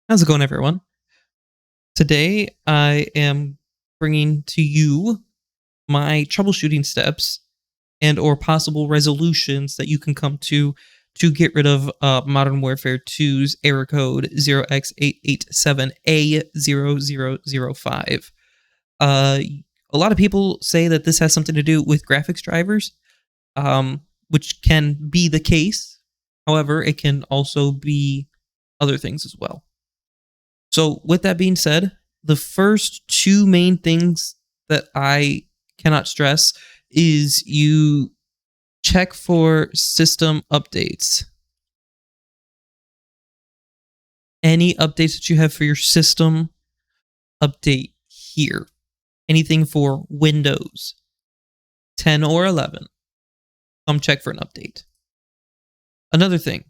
How's it going, everyone? Today, I am bringing to you my troubleshooting steps and or possible resolutions that you can come to get rid of Modern Warfare 2's error code 0x887a0005. Uh, a lot of people say that this has something to do with graphics drivers, which can be the case. However, it can also be other things as well. So, with that being said, the first two main things that I cannot stress is you check for system updates. Any updates that you have for your system, update here. Anything for Windows 10 or 11, come check for an update. Another thing,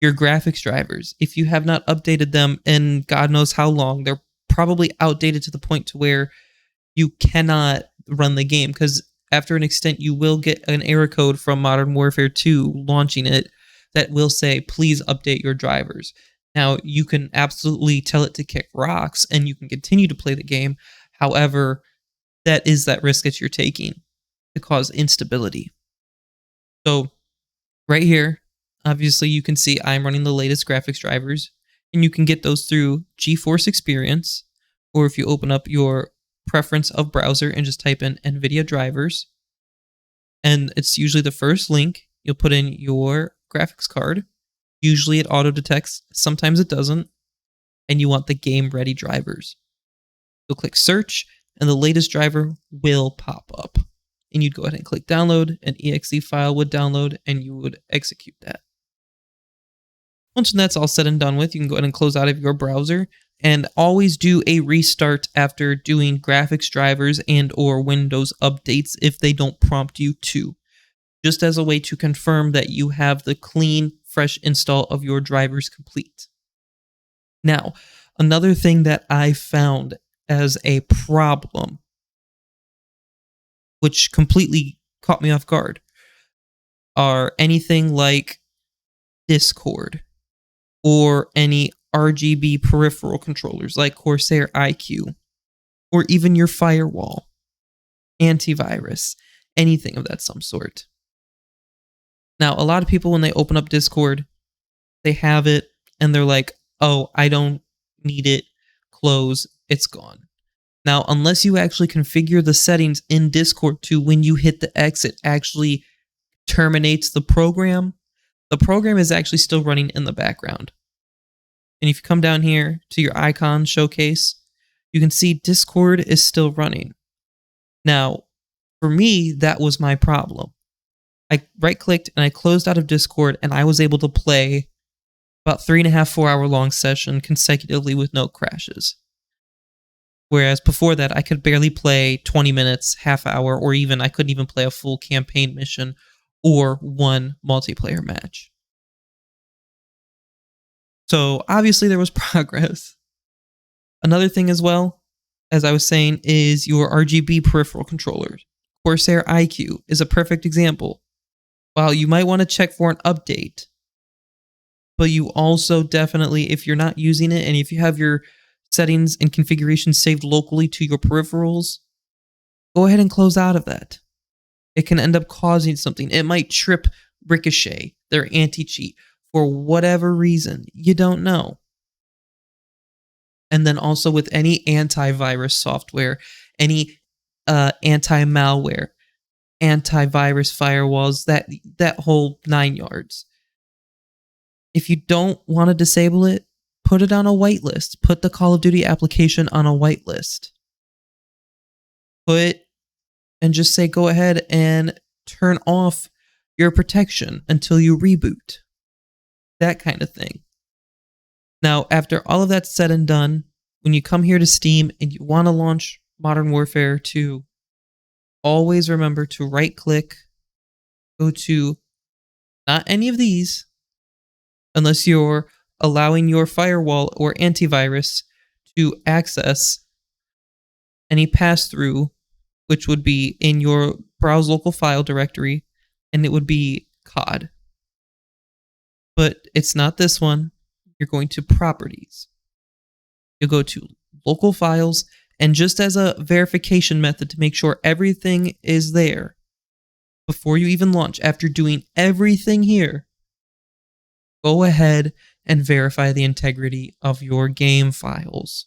your graphics drivers. If you have not updated them in God knows how long, they're probably outdated to the point to where you cannot run the game, because after an extent you will get an error code from Modern Warfare 2 launching it that will say, please update your drivers. Now, you can absolutely tell it to kick rocks and you can continue to play the game. However, that is that risk that you're taking to cause instability. So, right here, obviously you can see I'm running the latest graphics drivers, and you can get those through GeForce Experience, or if you open up your preference of browser and just type in NVIDIA drivers, and it's usually the first link. You'll put in your graphics card. Usually it auto detects, sometimes it doesn't, and you want the game ready drivers. You'll click search, and the latest driver will pop up. And you'd go ahead and click download, an exe file would download, and you would execute that. Once that's all said and done with, you can go ahead and close out of your browser, and always do a restart after doing graphics drivers and or Windows updates if they don't prompt you to, just as a way to confirm that you have the clean, fresh install of your drivers complete. Now, another thing that I found as a problem, which completely caught me off guard, are anything like Discord or any RGB peripheral controllers like Corsair iQ, or even your firewall, antivirus, anything of that some sort. Now, a lot of people, when they open up Discord, they have it and they're like, oh, I don't need it, close, it's gone. Now, unless you actually configure the settings in Discord to when you hit the X, it actually terminates the program is actually still running in the background. And if you come down here to your icon showcase, you can see Discord is still running. Now, for me, that was my problem. I right-clicked and I closed out of Discord, and I was able to play about 3.5, 4 hour long session consecutively with no crashes. Whereas before that, I could barely play 20 minutes, half hour, or even I couldn't even play a full campaign mission or one multiplayer match. So obviously there was progress. Another thing as well, as I was saying, is your RGB peripheral controllers. Corsair iQ is a perfect example. While you might want to check for an update, but you also definitely, if you're not using it and if you have your settings and configurations saved locally to your peripherals, go ahead and close out of that. It can end up causing something. It might trip Ricochet, their anti-cheat, for whatever reason. You don't know. And then also with any antivirus software, any anti-malware, antivirus firewalls, that whole 9 yards. If you don't want to disable it, put it on a whitelist. Put the Call of Duty application on a whitelist. And just say, go ahead and turn off your protection until you reboot. That kind of thing. Now, after all of that's said and done, when you come here to Steam and you want to launch Modern Warfare 2, always remember to right-click, go to not any of these, unless you're allowing your firewall or antivirus to access any pass-through, which would be in your browse local file directory, and it would be COD. But it's not this one. you're going to Properties. You'll go to Local Files, and just as a verification method to make sure everything is there, before you even launch, after doing everything here, go ahead and verify the integrity of your game files.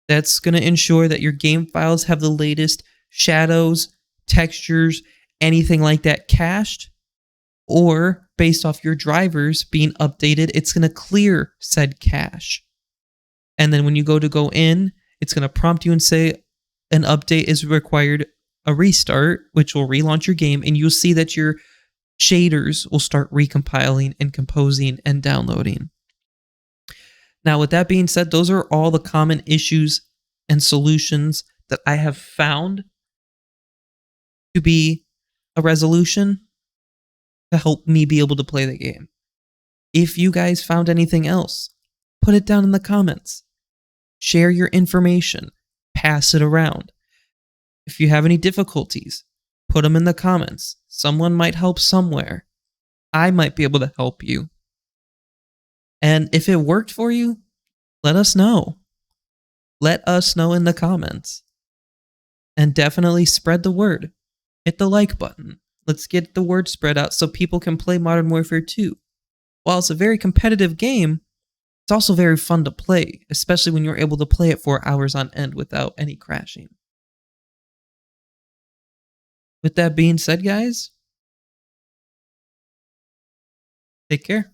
That's going to ensure that your game files have the latest shadows, textures, anything like that cached, or based off your drivers being updated, it's going to clear said cache. And then when you go in, it's going to prompt you and say an update is required, a restart, which will relaunch your game, and you'll see that your shaders will start recompiling and composing and downloading. Now, with that being said, those are all the common issues and solutions that I have found to be a resolution to help me be able to play the game. If you guys found anything else, put it down in the comments. Share your information. Pass it around. If you have any difficulties, put them in the comments. Someone might help somewhere. I might be able to help you. And if it worked for you, let us know. Let us know in the comments. And definitely spread the word. Hit the like button. Let's get the word spread out so people can play Modern Warfare 2. While it's a very competitive game, it's also very fun to play, especially when you're able to play it for hours on end without any crashing. With that being said, guys, take care.